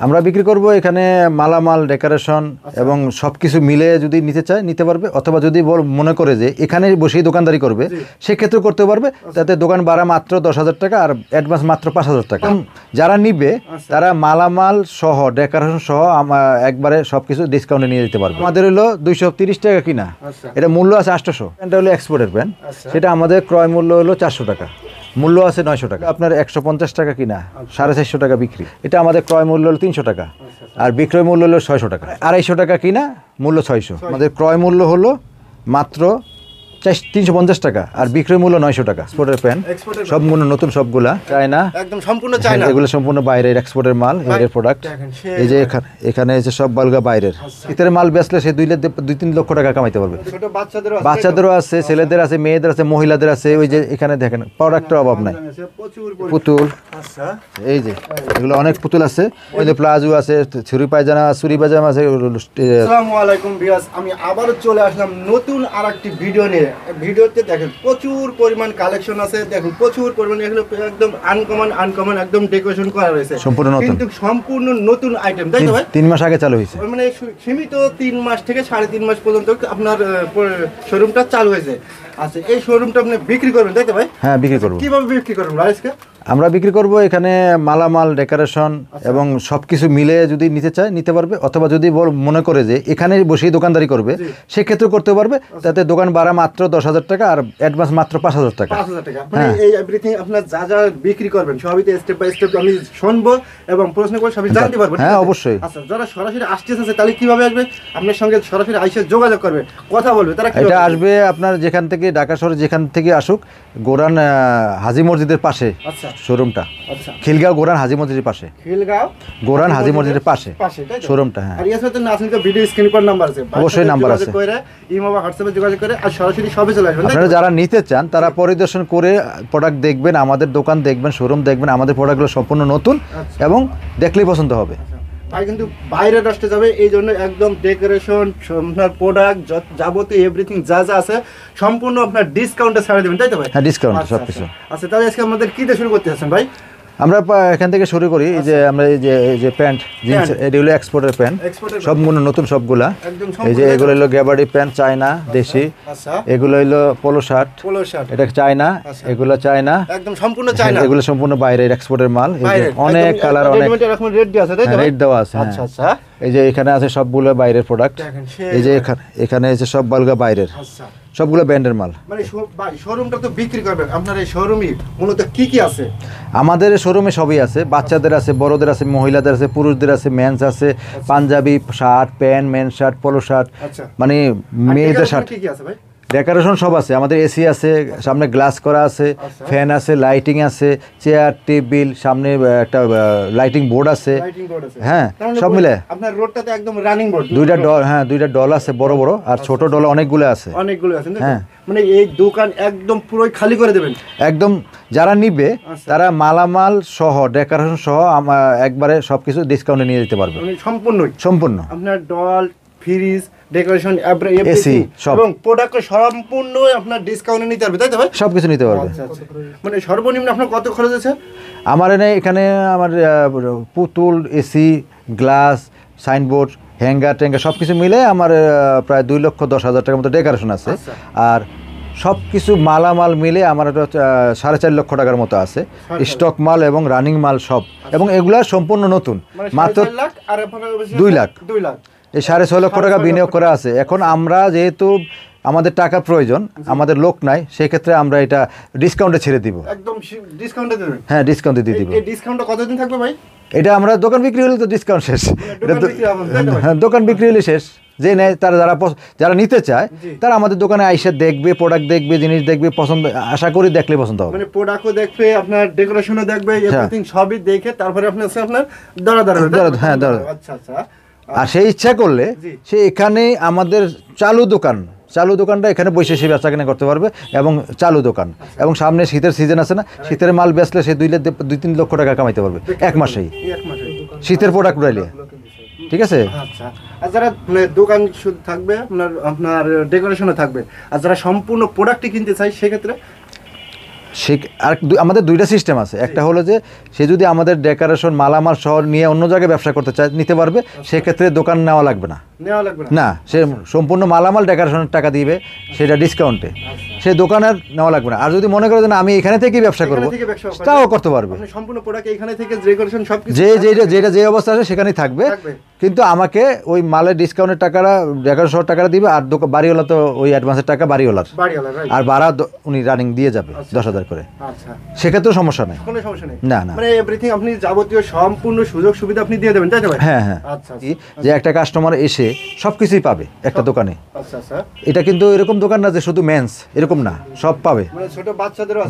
আমরা বিক্রি করব এখানে মালামাল ডেকোরেশন এবং সবকিছু মিলে যদি নিতে চায় নিতে পারবে, অথবা যদি মনে করে যে এখানে বসেই দোকানদারি করবে সেক্ষেত্রে করতে পারবে। তাতে দোকান ভাড়া মাত্র 10,000 টাকা আর অ্যাডভান্স মাত্র 5,000 টাকা। যারা নিবে তারা মালামাল সহ ডেকোরেশন সহ একবারে সবকিছু ডিসকাউন্টে নিয়ে যেতে পারবে। আমাদের হলো 230 টাকা কিনা, এটা মূল্য আছে 800। এটা হলো এক্সপোর্টের প্যান্ট, সেটা আমাদের ক্রয় মূল্য হলো 400 টাকা, মূল্য আছে 900 টাকা। আপনার 150 টাকা কিনা, 450 টাকা বিক্রি। এটা আমাদের ক্রয় মূল্য হলো 300 টাকা আর বিক্রয় মূল্য হলো 600 টাকা। 250 টাকা কিনা, মূল্য 600। আমাদের ক্রয় মূল্য হলো মাত্র 350 টাকা আর বিক্রয় মূল্য 900 টাকা। এক্সপোর্টের প্যান্ট সবগুলো নতুন, সবগুলা চায়না, একদম সম্পূর্ণ চায়না। এগুলো সম্পূর্ণ বাইরের এক্সপোর্টের মাল, এর প্রোডাক্ট। এই যে এখানে এসে সব বালগা বাইরের। শীতের মাল বেচলে সে 2-3 লক্ষ টাকা কামাইতে পারবে। বাচ্চাদেরও আছে, ছেলেদের আছে, মেয়েদের আছে, মহিলাদের আছে। ওই যে এখানে দেখেন প্রোডাক্টের অভাব নাই। পুতুল, এই যে এগুলো অনেক পুতুল আছে। ওই যে প্লাজো আছে, ছুরি পায়জামা আছে। আসসালামু আলাইকুম ভিউয়ার্স, আমি আবারও চলে আসলাম নতুন আরেকটি ভিডিও নিয়ে। ভিডিওতে দেখেন প্রচুর পরিমাণ কালেকশন আছে, দেখুন প্রচুর পরিমাণ। এগুলো একদম আনকমন একদম ডেকোরেশন করা রয়েছে, সম্পূর্ণ নতুন, কিন্তু সম্পূর্ণ নতুন আইটেম, তাই তো ভাই? 3 মাস আগে চালু হয়েছে, মানে সীমিত 3 মাস থেকে 3.5 মাস পর্যন্ত আপনার শোরুমটা চালু হয়েছে। আচ্ছা, এই শোরুমটা আপনি বিক্রি করবেন, তাই তো ভাই? হ্যাঁ, বিক্রি করব। কিভাবে বিক্রি করবেন রাইসকে? আমরা বিক্রি করব এখানে মালামাল ডেকোরেশন এবং সবকিছু মিলে যদি নিতে চায় নিতে পারবে, অথবা যদি মনে করে যে এখানে বসেই দোকানদারি করবে সেক্ষেত্রে করতে পারবে। তাতে দোকান ভাড়া মাত্র 10,000 টাকা আর অ্যাডভান্স মাত্র 5,000 টাকা। 5,000 টাকা। মানে এই এভরিথিং আপনার যা যা বিক্রি করবেন সবই তো স্টেপ বাই স্টেপ আমি শুনবো এবং প্রশ্ন করে সবই জানতে পারবো। হ্যাঁ, অবশ্যই। আচ্ছা, যারা সরাসরি আসতেছে তাহলে কিভাবে আসবে? আপনার সঙ্গে সরাসরি আইসা যোগাযোগ করবে, কথা বলবে, তারা এটা আসবে আপনার যেখান থেকে, ঢাকা শহরে যেখান থেকে আসুক, গোরান হাজী মসজিদের পাশে শোরুমটা। আচ্ছা, খিলগাঁও গোরান হাজী মসজিদের পাশে, খিলগাঁও গোরান হাজী মসজিদের পাশে শোরুমটা। হ্যাঁ, আর ইয়ার সাথে নাসিনকা ভিডিও স্ক্রিন পর নাম্বার আছে, অবশ্যই নাম্বার আছে, করে ইমো বা হোয়াটসঅ্যাপে যোগাযোগ করে আর সরাসরি সবে চলে আসবেন। আপনারা যারা নিতে চান তারা পরিদর্শন করে প্রোডাক্ট দেখবেন, আমাদের দোকান দেখবেন, শোরুম দেখবেন। আমাদের প্রোডাক্টগুলো সম্পূর্ণ নতুন এবং দেখলেই পছন্দ হবে। ভাই কিন্তু বাইরে রাষ্ট্রে যাবে, এই জন্য একদম ডেকোরেশন, আপনার প্রোডাক্ট যাবতীয় এভরিথিং যা যা আছে সম্পূর্ণ আপনার ডিসকাউন্টে ছাড়া দেবেন, তাই তো ভাই? হ্যাঁ, ডিসকাউন্ট সবকিছু। আচ্ছা, তাহলে আজকে আমাদের কি দিয়ে শুরু করতে আছেন ভাই? আমরা এখান থেকে শুরু করি। এই যে আমরা এই যে প্যান্ট, জিন্স, এগুলো এক্সপোর্টের প্যান্ট, সবগুলো নতুন সবগুলা। এই যে এগুলো হলো গ্যাবার্ডি প্যান্ট, চায়না দেশি। এগুলো হলো পোলো শার্ট, এটা চায়না। এগুলো চায়না, একদম সম্পূর্ণ চায়না। এগুলো সম্পূর্ণ বাইরের এক্সপোর্টের মাল। অনেক কালার, অনেক রেট দেওয়া আছে। আচ্ছা আচ্ছা, এই যে এখানে আছে সবগুলো বাইরের প্রোডাক্ট। এই যে এখানে আছে সব বালগা বাইরের, সবগুলো ব্র্যান্ডের মাল। মানে শোরুমটা তো বিক্রি করবেন, আপনার এই শোরুমে মূলত কি কি আছে? আমাদের শোরুমে সবই আছে, বাচ্চাদের আছে, বড়দের আছে, মহিলাদের আছে, পুরুষদের আছে, মেন্স আছে, Punjabi shirt, pant, men shirt, polo shirt, মানে মেয়েদের শার্ট। কি কি আছে ভাই? ডেকোরেশন সব আছে আমাদের। এসি আছে, সামনে গ্লাস করা আছে, ফ্যান আছে, লাইটিং আছে, চেয়ার টেবিল, সামনে একটা লাইটিং বোর্ড আছে। হ্যাঁ, সব মিলে আপনার রোডটাতে একদম রানিং বোর্ড, দুইটা ডল। হ্যাঁ, দুইটা ডল আছে, বড় বড়, আর ছোট ডল অনেকগুলো আছে। হ্যাঁ, মানে এই দোকান একদম পুরোই খালি করে দেবেন একদম। যারা নিবে তারা মালামাল সহ ডেকোরেশন সহ একবারে সবকিছু ডিসকাউন্টে নিয়ে যেতে পারবে। সম্পূর্ণ আপনার ডল, ফ্রিজ, ডেকোরেশন, এসি এবং প্রোডাক্ট সম্পূর্ণ আপনার ডিসকাউন্টে নিতে পারবে, তাই তো ভাই? সবকিছু নিতে পারবে। মানে সর্বনিম্ন আপনার কত খরচ আছে? আমার এখানে আমার পুতুল, এসি, গ্লাস, সাইনবোর্ড, হ্যাঙ্গার ট্যাঙ্গার সবকিছু মিলে আমার প্রায় 2,10,000 টাকার মতো ডেকোরেশন আছে। আর সব কিছু মালামাল মিলে আমার 4.5 লক্ষ টাকার মতো আছে স্টক মাল এবং রানিং মাল সব। এবং এগুলা সম্পূর্ণ নতুন, মাত্র 2 লাখ। এই 6.5 লক্ষ টাকা বিনিয়োগ করা আছে। এখন আমরা যেহেতু আমাদের টাকার প্রয়োজন, আমাদের লোক নাই, সেক্ষেত্রে আমরা এটা ডিসকাউন্টে ছেড়ে দিব। একদম ডিসকাউন্টে দেবেন? হ্যাঁ, ডিসকাউন্টে দিয়ে দিব। এই ডিসকাউন্টটা কতদিন থাকবে ভাই? এটা আমরা দোকান বিক্রি হলে তো ডিসকাউন্ট শেষ। দোকান বিক্রি হলে শেষ। যে নেয় তারা, যারা নিতে চায় তারা আমাদের দোকানে আইসা দেখবে, প্রোডাক্ট দেখবে, জিনিস দেখবে, পছন্দ, আশা করি দেখলে পছন্দ হবে। মানে প্রোডাক্টও দেখবে, আপনার ডেকোরেশনও দেখবে, এভরিথিং সবই দেখে তারপরে আপনার দরা। হ্যাঁ, দরা। আচ্ছা আচ্ছা। আর সেই ইচ্ছা করলে সে এখানে আমাদের চালু দোকানটা এখানে বসে সে বেচা কেনা করতে পারবে। এবং চালু দোকান, এবং সামনে শীতের সিজন আছে না, শীতের মাল বেচলে সে 2-3 লক্ষ টাকা কামাইতে পারবে এক মাসেই, শীতের প্রোডাক্ট উড়াইলে। ঠিক আছে? আচ্ছা, আর যারা দোকান শুধু থাকবে, আপনার ডেকোরেশনও থাকবে, আর যারা সম্পূর্ণ প্রোডাক্টই কিনতে চাই সেক্ষেত্রে সে আর আমাদের দুইটা সিস্টেম আছে, একটা হলো যে সে যদি আমাদের ডেকোরেশন মালামাল সহ নিয়ে অন্য জায়গায় ব্যবসা করতে চায় নিতে পারবে, সেক্ষেত্রে দোকান নেওয়া লাগবে না। না, সে সম্পূর্ণ মালামাল ডেকোরেশনের টাকা দিবে, সেটা ডিসকাউন্টে, সে দোকানের নেওয়া লাগবে না। আর যদি মনে করে যে না আমি এখানে থেকেই ব্যবসা করবো, তাও করতে পারবে। সম্পূর্ণ প্রোডাক্ট এখানে থেকে ডেকোরেশন সবকিছু যেটা যে অবস্থা আছে সেখানেই থাকবে, কিন্তু আমাকে ওই মালের ডিসকাউন্টের টাকাটা ডেকোরেশন টাকাটা দিবে, আর বাড়িওয়ালা তো ওই অ্যাডভান্সের টাকা বাড়িওয়ালার, আর ভাড়া উনি রানিং দিয়ে যাবে 10,000 করে। সেক্ষেত্রে সমস্যা নেই, কোনো সমস্যা নেই। না না, মানে এভরিথিং আপনি যাবতীয় সম্পূর্ণ সুযোগ সুবিধা আপনি দিয়ে দেবেন, তাই তো ভাই? হ্যাঁ হ্যাঁ। যে একটা কাস্টমার এসে সবকিছুই পাবে একটা দোকানে। এটা কিন্তু এরকম দোকান না যে শুধু মেন্স, এরকম না, সব পাবে। মানে ছোট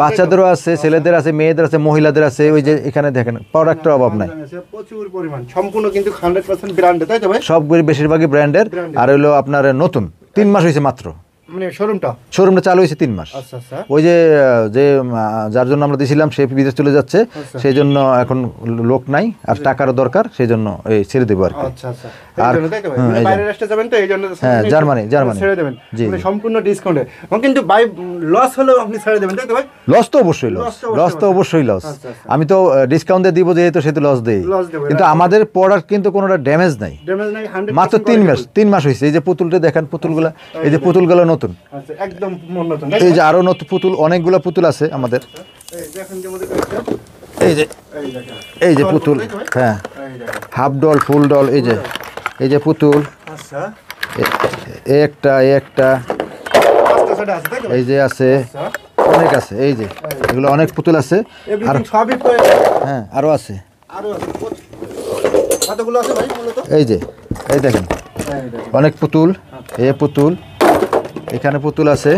বাচ্চাদেরও আছে, ছেলেদের আছে, মেয়েদের আছে, মহিলাদের আছে। ওই যে এখানে দেখেন প্রোডাক্টের অভাব নাই, প্রচুর পরিমাণ, সম্পূর্ণ কিন্তু 100% ব্র্যান্ডেড, তাই তো ভাই? সবগুলি বেশিরভাগই ব্র্যান্ডের। আর হলো আপনার নতুন 3 মাস হয়েছে মাত্র, মানে শোরুমটা চালু হয়েছে 3 মাস। ওই যে যার জন্য আমরা দিয়েছিলাম সে বিদেশ চলে যাচ্ছে, সেই জন্য এখন লোক নাই আর টাকারও দরকার, সেই জন্য এই ছেড়ে দেবো আর কি। আর বাইরের রাষ্ট্রে যাবেন তো এই জন্য জার্মানি ছেড়ে দেবেন, মানে সম্পূর্ণ ডিসকাউন্টে। কিন্তু বাই লস হলেও আপনি ছেড়ে দেবেন, তাই তো ভাই? লস তো অবশ্যই লস। আমি তো ডিসকাউন্ট দিয়ে দিব যেহেতু, সে তো লস দেই, কিন্তু আমাদের প্রোডাক্ট কিন্তু কোনোটা ড্যামেজ নাই। মাত্র 3 মাস হয়েছে। এই যে পুতুলটা দেখেন, পুতুলগুলা, এই যে পুতুলগুলো নতুন, একদম নতুন। এই যে আরো নতুন পুতুল, অনেকগুলো পুতুল আছে আমাদের। এই যে পুতুল, হ্যাঁ, হাফ ডল, ফুল ডল, এই যে পুতুল, একটা এই যে আছে, অনেক আছে। এই যে এগুলো অনেক পুতুল আছে, আর হ্যাঁ আরো আছে। এই যে এই দেখেন অনেক পুতুল, এই পুতুল, এখানে পুতুল আছে।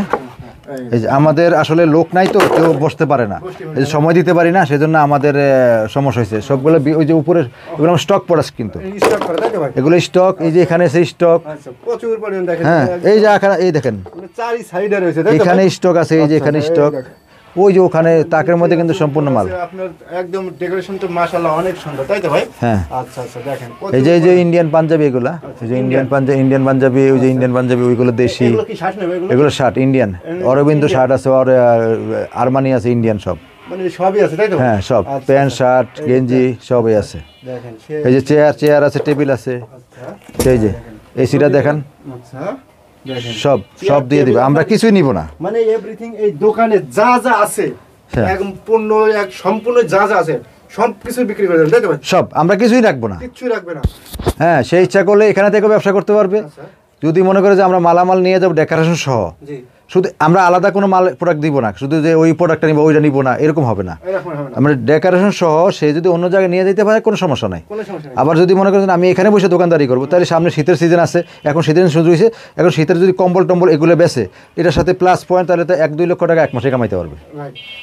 এই যে আমাদের আসলে লোক নাই তো, কেউ বসতে পারে না, এই যে সময় দিতে পারি না, সেজন্য আমাদের সমস্যা হয়েছে। সবগুলো ওই যে উপরে এগুলো স্টক প্রোডাক্ট, কিন্তু এগুলো স্টক। এই যে এখানে সেই স্টক প্রচুর পরিমাণ দেখেন। হ্যাঁ, এই যে এখানে এই দেখেন চারি সাইডে রয়েছে, এখানে স্টক আছে, এই যে এখানে স্টক, ওই যে ওখানে তাকের মধ্যে কিন্তু সম্পূর্ণ মাল। আপনার একদম ডেকোরেশন তো মাশাআল্লাহ অনেক সুন্দর, তাই তো ভাই? হ্যাঁ। আচ্ছা দেখেন এই যে ইন্ডিয়ান পাঞ্জাবি, এগুলা এই যে ইন্ডিয়ান পাঞ্জাবি, ওই যে ইন্ডিয়ান পাঞ্জাবি, ওইগুলো দেশি। এগুলো কি শার্ট নেবে? এগুলো শার্ট ইন্ডিয়ান, অরবিন্দ শার্ট আছে, আর আরমানি আছে, ইন্ডিয়ান সব, মানে সবই আছে, তাই তো? হ্যাঁ সব, প্যান্ট শার্ট গেঞ্জি সবই আছে। দেখেন এই যে চেয়ার আছে, টেবিল আছে। এই যে এসিটা দেখেন, সব দিয়ে দিবে, আমরা কিছুই নিব না। মানে এভরিথিং এই দোকানে যা আছে, একদম পণ্য সম্পূর্ণ যা আছে সবকিছু বিক্রি করে দেবেন, তাই তো ভাই? সব, আমরা কিছুই রাখবো না, কিচ্ছু রাখবে না। হ্যাঁ, সেই ইচ্ছা করলে এখানে থেকে ব্যবসা করতে পারবে। যদি মনে করে যে আমরা মালামাল নিয়ে যাবো ডেকোরেশন সহ, শুধু আমরা আলাদা কোনো মাল প্রোডাক্ট দিব না, শুধু যে ওই প্রোডাক্টটা নিবো ওইটা নিবো না, এরকম হবে না। আমরা ডেকোরেশন সহ সে যদি অন্য জায়গায় নিয়ে যেতে পারে কোনো সমস্যা নাই। আবার যদি মনে করেন আমি এখানে বসে দোকানদারি করবো, তাহলে সামনে শীতের সিজন আছে, এখন শীতের শুরু হয়েছে, এখন শীতের যদি কম্বল টম্বল এগুলো বেচে, এটার সাথে প্লাস পয়েন্ট, তাহলে তো 1-2 লক্ষ টাকা 1 মাসে কামাইতে পারবে।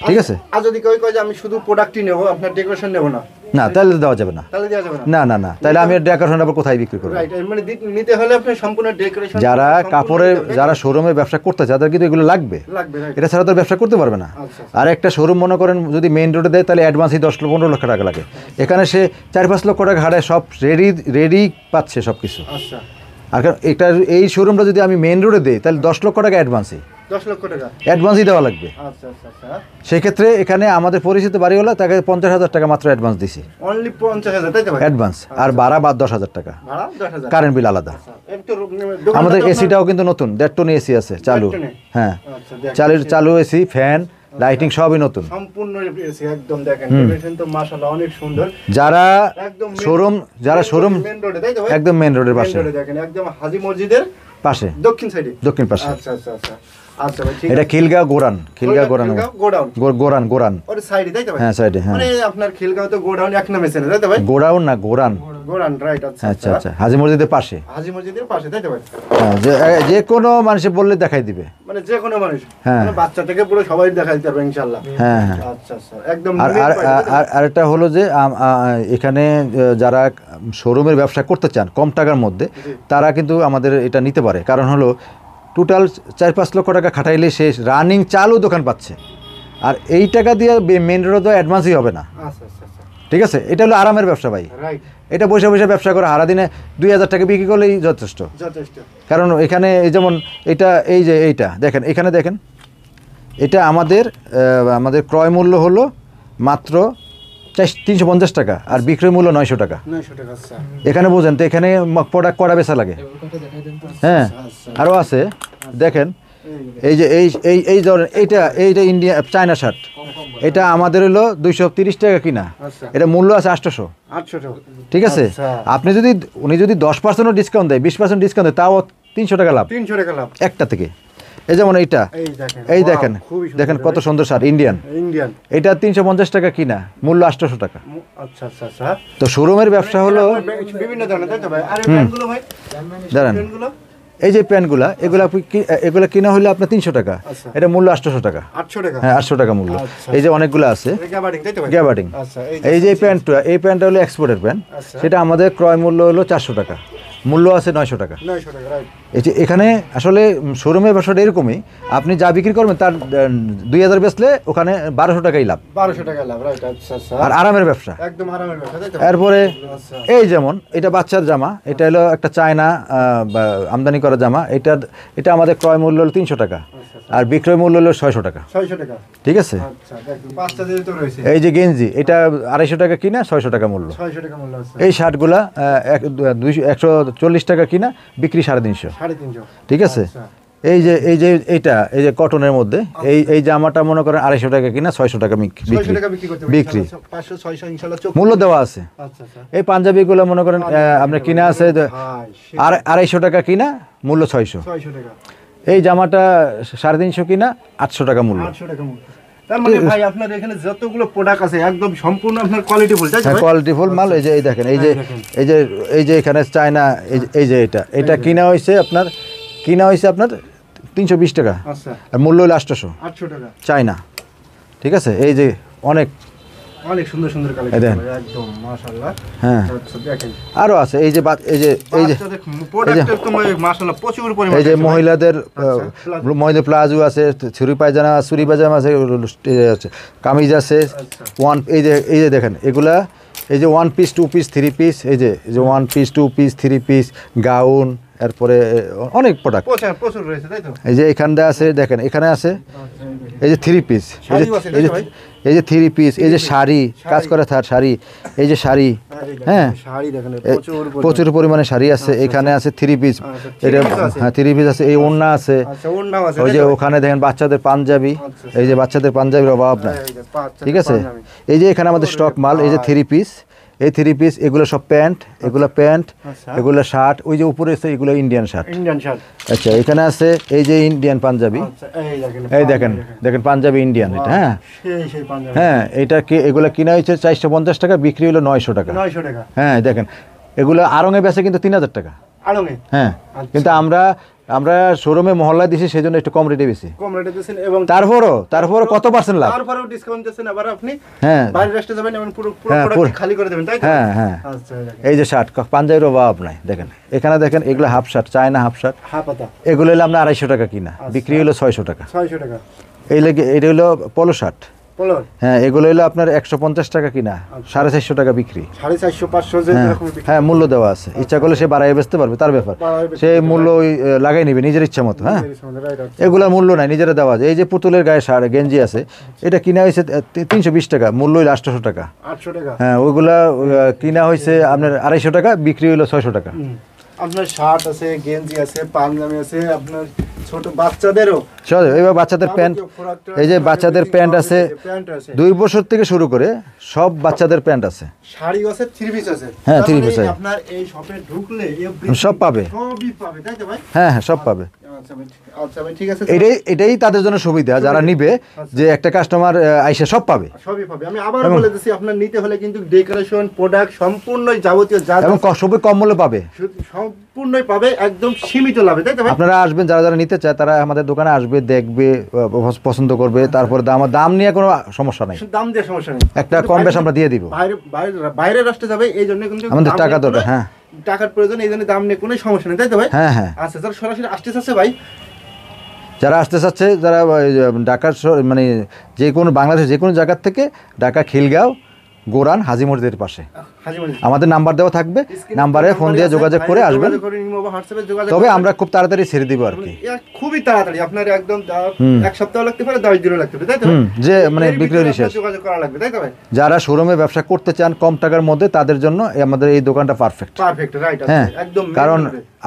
ঠিক আছে। আর যদি কেউ কয় যে আমি শুধু প্রোডাক্টই নেবো, আপনার ডেকোরেশন নেবো না, না, তাহলে দেওয়া যাবে না। না, তাহলে আমি ডেকোরেশন আবার কোথায় বিক্রি করবো? মানে নিতে হলে আপনি সম্পূর্ণ ডেকোরেশন। যারা কাপড়ের, যারা শোরুমে ব্যবসা করতে চায়, তাদের কিন্তু এগুলো লাগবে, এটা ছাড়া তো ব্যবসা করতে পারবে না। আর একটা শোরুম মনে করেন যদি মেইন রোডে দেয়, তাহলে অ্যাডভান্সই 10-15 লক্ষ টাকা লাগে। এখানে সে 4-5 লক্ষ টাকা হারায়, সব রেডি পাচ্ছে সব কিছু। আর এটা এই শোরুমটা যদি আমি মেইন রোডে দিই, তাহলে 10 লক্ষ টাকা অ্যাডভান্সই, 10 লক্ষ টাকা অ্যাডভান্সই দেওয়া লাগবে। সেক্ষেত্রে এখানে আমাদের পরিচিত বাড়িওয়ালা, তাকে 50,000 টাকা মাত্র অ্যাডভান্স দিছি, অনলি 50,000, তাই তো ভাই? অ্যাডভান্স, আর ভাড়া বাদ 10,000 টাকা, ভাড়া 10,000, কারেন্ট বিল আলাদা। আমাদের এসিটাও কিন্তু নতুন, 1.5 টন এসি আছে চালু। হ্যাঁ, চালু এসি, ফ্যান, লাইটিং সবই নতুন, সম্পূর্ণ এসি একদম। দেখেন ডেকোরেশন তো মাশাআল্লাহ অনেক সুন্দর। যারা শোরুম মেইন রোডে, তাই তো ভাই? একদম মেইন রোডের পাশে, দেখেন একদম হাজী মসজিদের পাশে, দক্ষিণ পাশে। আচ্ছা ভাই, ঠিক আছে। এটা খিলগাঁও গোরান ওর সাইডে, তাই তো ভাই? হ্যাঁ, সাইডে। হ্যাঁ, মানে আপনার খিলগাঁও তো গোডাউন এক নামে চেনে, তাই তো ভাই? গোডাউন না, গোরান, রাইট। আচ্ছা, হাজী মসজিদের পাশে, তাই তো ভাই? হ্যাঁ, যে কোনো মানুষ বললে দেখাই দিবে, মানে যে কোনো মানুষ, হ্যাঁ, মানে বাচ্চা থেকে পুরো সবাই দেখাই দিতে পারবে ইনশাআল্লাহ। হ্যাঁ। আচ্ছা, একদম। আর একটা হলো যে এখানে যারা শোরুমের ব্যবসা করতে চান কম টাকার মধ্যে, তারা কিন্তু আমাদের এটা নিতে পারে। কারণ হলো টোটাল 4-5 লক্ষ টাকা খাটাইলে সে রানিং চালু দোকান পাচ্ছে, আর এই টাকা দিয়ে মেন রোডে অ্যাডভান্সই হবে না। ঠিক আছে, এটা হলো আরামের ব্যবসা ভাই। এটা বসে ব্যবসা করে সারাদিনে 2,000 টাকা বিক্রি করলেই যথেষ্ট। কারণ এখানে যেমন এটা, এই যে এইটা দেখেন, এখানে দেখেন এটা আমাদের আমাদের ক্রয় মূল্য হলো মাত্র 350 টাকা আর বিক্রয় মূল্য 900 টাকা। 900 টাকা। আচ্ছা এখানে বোঝেন তো, এখানে প্রোডাক্ট করা বেচা লাগে। হ্যাঁ, আরও আছে দেখেন, এই যে এই ধরেন এইটা ইন্ডিয়া চায়না শার্ট, এটা আমাদের হলো 230 টাকা কিনা, এটা মূল্য আছে 800। ঠিক আছে, আপনি যদি উনি যদি 10% ডিসকাউন্ট দেয়, 20% ডিসকাউন্ট দেয়, তাও 300 টাকা লাভ, 300 টাকা লাভ একটা থেকে। এই যেমন এইটা, এই দেখেন দেখেন কত সুন্দর শার্ট, ইন্ডিয়ান। এটা 350 টাকা কিনা, মূল্য 800 টাকা। আচ্ছা আচ্ছা আচ্ছা। তো শোরুমের ব্যবসা হলো বিভিন্ন ধরনের, তাই তো ভাই? আর এই প্যান্টগুলো ভাই, দাঁড়ান, এই যে প্যান্টগুলা, এগুলা কিনা হলে আপনার 300 টাকা, এটা মূল্য 800 টাকা। 800 টাকা? হ্যাঁ, 800 টাকা মূল্য। এই যে অনেকগুলো আছে গ্যাবার্ডিং, এই যে এই প্যান্টটা হলো এক্সপোর্টের প্যান্ট, সেটা আমাদের ক্রয় মূল্য হলো 400 টাকা, মূল্য আছে 900 টাকা। এই যে এখানে আসলে শোরুমের ব্যবসাটা এরকমই, আপনি যা বিক্রি করবেন তার 2000 বেচলে ওখানে 1200 টাকাই লাভ। 1200 টাকা লাভ, রাইট। আচ্ছা আচ্ছা, আর আরামের ব্যবসা, একদম আরামের ব্যবসা, তাই তো? এরপরে এই যেমন এটা বাচ্চার জামা, এটা হলো একটা চায়না আমদানি করা জামা, এটা আমাদের ক্রয় মূল্য হলো 300 টাকা আর বিক্রয় মূল্য হলো 600 টাকা। 600 টাকা, ঠিক আছে। আচ্ছা দেখুন, বাচ্চাদের তো রয়েছে। এই যে গেঞ্জি, এটা 250 টাকা কিনা, 600 টাকা মূল্য। 600 টাকা মূল্য আছে। এই শার্টগুলা 140 টাকা কিনা, বিক্রি 350। 350, ঠিক আছে। এই যে কটনের মধ্যে এই জামাটা মনে করেন 250 টাকা কিনা, 600 টাকা বিক্রি, 500 600 ইনশাআল্লাহ মূল্য দেওয়া আছে। আচ্ছা আচ্ছা। এই পাঞ্জাবিগুলো মনে করেন আপনার কিনা আছে আর 250 টাকা কিনা, মূল্য 600 টাকা। এই জামাটা 350 কিনা, 800 টাকা মূল্য। 800 টাকা মূল্য। তার মানে ভাই আপনার এখানে যতগুলো প্রোডাক্ট আছে একদম সম্পূর্ণ আপনার কোয়ালিটি ফুল, তাই তো? হ্যাঁ, কোয়ালিটি ফুল মাল। এই যে দেখেন, এই যে এখানে চায়না, এই যে এটা কিনা হয়েছে আপনার 320 টাকা, আচ্ছা, আর মূল্য হলো 800 টাকা চায়না। ঠিক আছে, এই যে অনেক সুন্দর সুন্দর কালেকশন, একদম মাশাআল্লাহ। হ্যাঁ, আচ্ছা দেখেন আরো আছে, এই যে প্রোডাক্টের তো মাশাআল্লাহ প্রচুর পরিমাণে। এই যে মহিলাদের প্লাজো আছে, চুরি পায়জামা আছে, কামিজ আছে, এই যে দেখেন এগুলা, এই যে 1 পিস 2 পিস 3 পিস, এই যে 1 পিস 2 পিস 3 পিস গাউন, এরপরে অনেক প্রোডাক্ট প্রচুর রয়েছে, তাই তো? এই যে এখানটা আছে, দেখেন এখানে আছে, এই যে 3 পিস, এই যে 3 পিস, এই যে শাড়ি, কাজ করা শাড়ি, এই যে শাড়ি, হ্যাঁ প্রচুর পরিমাণে শাড়ি আছে। এখানে আছে 3 পিস, এটা হ্যাঁ 3 পিস আছে। এই ওড়না আছে, ওই যে ওখানে দেখেন বাচ্চাদের পাঞ্জাবি, এই যে বাচ্চাদের পাঞ্জাবির অভাব নাই। ঠিক আছে, এই যে এখানে আমাদের স্টক মাল, এই যে 3 পিস, এই 3 পিস, এগুলো সব প্যান্ট, এগুলো শার্ট, ওই যে উপরে আছে এগুলো ইন্ডিয়ান শার্ট। আচ্ছা, এখানে আছে এই যে ইন্ডিয়ান পাঞ্জাবি, এই দেখেন পাঞ্জাবি ইন্ডিয়ান, এটা হ্যাঁ এগুলো কিনা হয়েছে 450 টাকা, বিক্রি হলো 900 টাকা। হ্যাঁ দেখেন, এগুলো আড়ঙে বেচে কিন্তু 3000 টাকা। হ্যাঁ, কিন্তু আমরা শোরুমে মহল্লায় দিছি, সেজন্য একটু কম রেটে বেশি, এবং তারপরও কত পার্সেন্ট লাভ, তারপরেও ডিসকাউন্ট দিচ্ছেন। আবার আপনি হ্যাঁ বাইরে রেস্টে যাবেন এবং পুরো প্রোডাক্ট খালি করে দেবেন, তাই তো? হ্যাঁ। এই যে শার্ট, পাঞ্জাবির অভাব নাই। দেখেন এখানে দেখেন, এগুলো half shirt, China half shirt, এগুলো হলো আমরা 250 টাকা কিনা, বিক্রি হলো 600 টাকা। এটা হলো পলো শার্ট, হ্যাঁ এগুলো হলো আপনার 150 টাকা কিনা, 450 টাকা বিক্রি। 450-500 হ্যাঁ, মূল্য দেওয়া আছে। ইচ্ছা করলে সে বাড়াই বেচতে পারবে, তার ব্যাপার, সে মূল্য লাগাই নিবে নিজের ইচ্ছা মতো। হ্যাঁ, এগুলোর মূল্য নাই, নিজেরা দেওয়া আছে। এই যে পুতুলের গায়ে গেঞ্জি আছে, এটা কিনা হয়েছে 320 টাকা, মূল্য হইলো 800 টাকা। হ্যাঁ, ওইগুলা কিনা হয়েছে আপনার 250 টাকা, বিক্রি হইলো 600 টাকা। আপনার শার্ট আছে, গেঞ্জি আছে, পাঞ্জাবি আছে, আপনার ছোট বাচ্চাদেরও, এবার বাচ্চাদের প্যান্ট, এই যে বাচ্চাদের প্যান্ট আছে 2 বছর থেকে শুরু করে সব বাচ্চাদের প্যান্ট আছে, শাড়ি আছে, 3 পিস আছে। হ্যাঁ 3 পিস আছে, আপনার এই শপে ঢুকলে সব পাবে, সবই পাবে, তাই তো ভাই? হ্যাঁ সব পাবে। আচ্ছা ভাই, ঠিক আছে। এটাই তাদের জন্য সুবিধা, যারা নিবে, যে একটা কাস্টমার আইসা সব পাবে, সবই পাবে। আমি আবার বলে দিচ্ছি, আপনার নিতে হলে কিন্তু ডেকোরেশন প্রোডাক্ট সম্পূর্ণ যাবতীয় যা, এবং সবই কম মূল্যে পাবে, সম্পূর্ণই পাবে, একদম সীমিত লাভে, তাই তো ভাই? আপনারা আসবেন, যারা নিতে চায় তারা আমাদের দোকানে আসবে, দেখবে, পছন্দ করবে, তারপরে দাম নিয়ে কোনো সমস্যা নাই, দাম দিয়ে সমস্যা নেই, একটা কম বেশ আমরা দিয়ে দিব। বাইরে রাষ্ট্রে যাবে, এই জন্য কিন্তু আমাদের টাকা দরকার, হ্যাঁ টাকার প্রয়োজন, এই জন্য দাম নিয়ে কোনো সমস্যা নেই, তাই তো ভাই? হ্যাঁ। আচ্ছা, যারা সরাসরি আসতে চাচ্ছে ভাই, যারা আসতে চাচ্ছে, যারা ঢাকার মানে যে কোনো বাংলাদেশের যে কোনো জায়গার থেকে, ঢাকা খিলগাঁও গোরান হাজী মসজিদের পাশে। হাজী মসজিদ। আমাদের নাম্বার দেওয়া থাকবে, নাম্বারে ফোন দিয়ে যোগাযোগ করে আসবেন। তবে আমরা খুব তাড়াতাড়ি ছেড়ে দিব আর কি, খুবই তাড়াতাড়ি, আপনার একদম এক সপ্তাহ লাগতে পারে, 10 দিনও লাগতে পারে, তাই তো? যে মানে বিক্রি শেষ। যোগাযোগ করা লাগবে, তাই তো ভাই? যারা শোরুমে ব্যবসা করতে চান কম টাকার মধ্যে, তাদের জন্য আমাদের এই দোকানটা পারফেক্ট। Perfect, right. হ্যাঁ, একদম, কারণ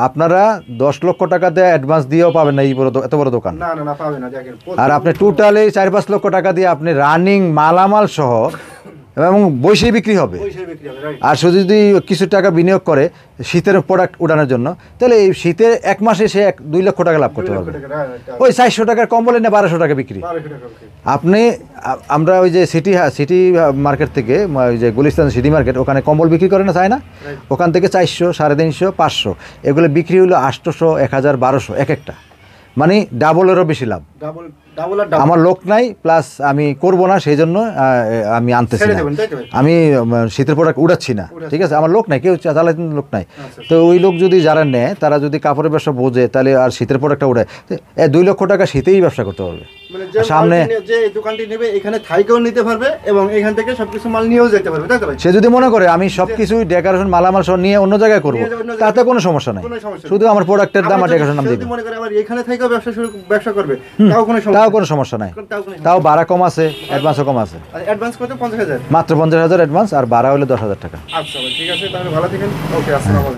আপনারা 10 লক্ষ টাকা দিয়ে অ্যাডভান্স দিয়েও পাবেন না এই এত বড় দোকান। না না না, পাবে না। দেখেন, আর আপনি টোটালি 4-5 লক্ষ টাকা দিয়ে আপনি রানিং মালামাল সহ এবং বৈশে বিক্রি হবে। পয়সা বিক্রি হবে, রাইট। আর সে যদি কিছু টাকা বিনিয়োগ করে শীতের প্রোডাক্ট উঠানোর জন্য, তাহলে এই শীতে 1 মাসে সে 2 লক্ষ টাকা লাভ করতে পারবে। ওই 400 টাকার কম্বল এনে 1200 টাকা বিক্রি। 1200 টাকা বিক্রি। আপনি আমরা ওই যে সিটি মার্কেট থেকে, ওই যে গুলিস্তান সিটি মার্কেট, ওখানে কম্বল বিক্রি করে না, চায় না? ওখান থেকে 400, 350, 500 এগুলো বিক্রি হলো 800, 1000, 1200 এক একটা, মানে ডাবলেরও বেশি লাভ। ডাবল ডাবল আর ডাবল। আমার লোক নাই, প্লাস আমি করব না, সেই জন্য আমি আনতেছি ছেড়ে না। দেবেন, তাই তো ভাই? আমি শীতের প্রোডাক্ট উড়াচ্ছি না, ঠিক আছে? আমার লোক নাই, কেউ চালাতে লোক নাই। আচ্ছা। তো ওই লোক যদি যারা নেয়, তারা যদি কাপড়ের ব্যবসা বোঝে, তাহলে আর শীতের প্রোডাক্টটা উড়ায় 2 লক্ষ টাকা শীতেই ব্যবসা করতে পারবে। মানে যে সামনে যে দোকানটি নেবে এখানে থাইকেও নিতে পারবে এবং এখান থেকে সবকিছু মাল নিয়েও যেতে পারবে, তাই তো ভাই? সে যদি মনে করে আমি সবকিছু ডেকোরেশন মালামাল সহ নিয়ে অন্য জায়গায় করবো, নিয়ে যাবে অন্য জায়গায়, তাতে কোনো সমস্যা নাই। কোনো সমস্যা নেই। শুধু আমার প্রোডাক্টের দাম আর আবার যদি ডেকোরেশন নাম সে দিবে, যদি মনে করে আবার এখানে থেকেও ব্যবসা করবে, তাও কোনো সমস্যা তাও নেই। কোনো সমস্যা নাই। তাও কোনো তাও ভাড়া কম আছে, অ্যাডভান্সও কম আছে। আর অ্যাডভান্স কত? 50,000। মাত্র 50,000 অ্যাডভান্স, আর ভাড়া হলে 10,000 টাকা। আচ্ছা ভাই, ঠিক আছে, তাহলে ভালো থাকেন। ওকে, আসসালামু আলাইকুম।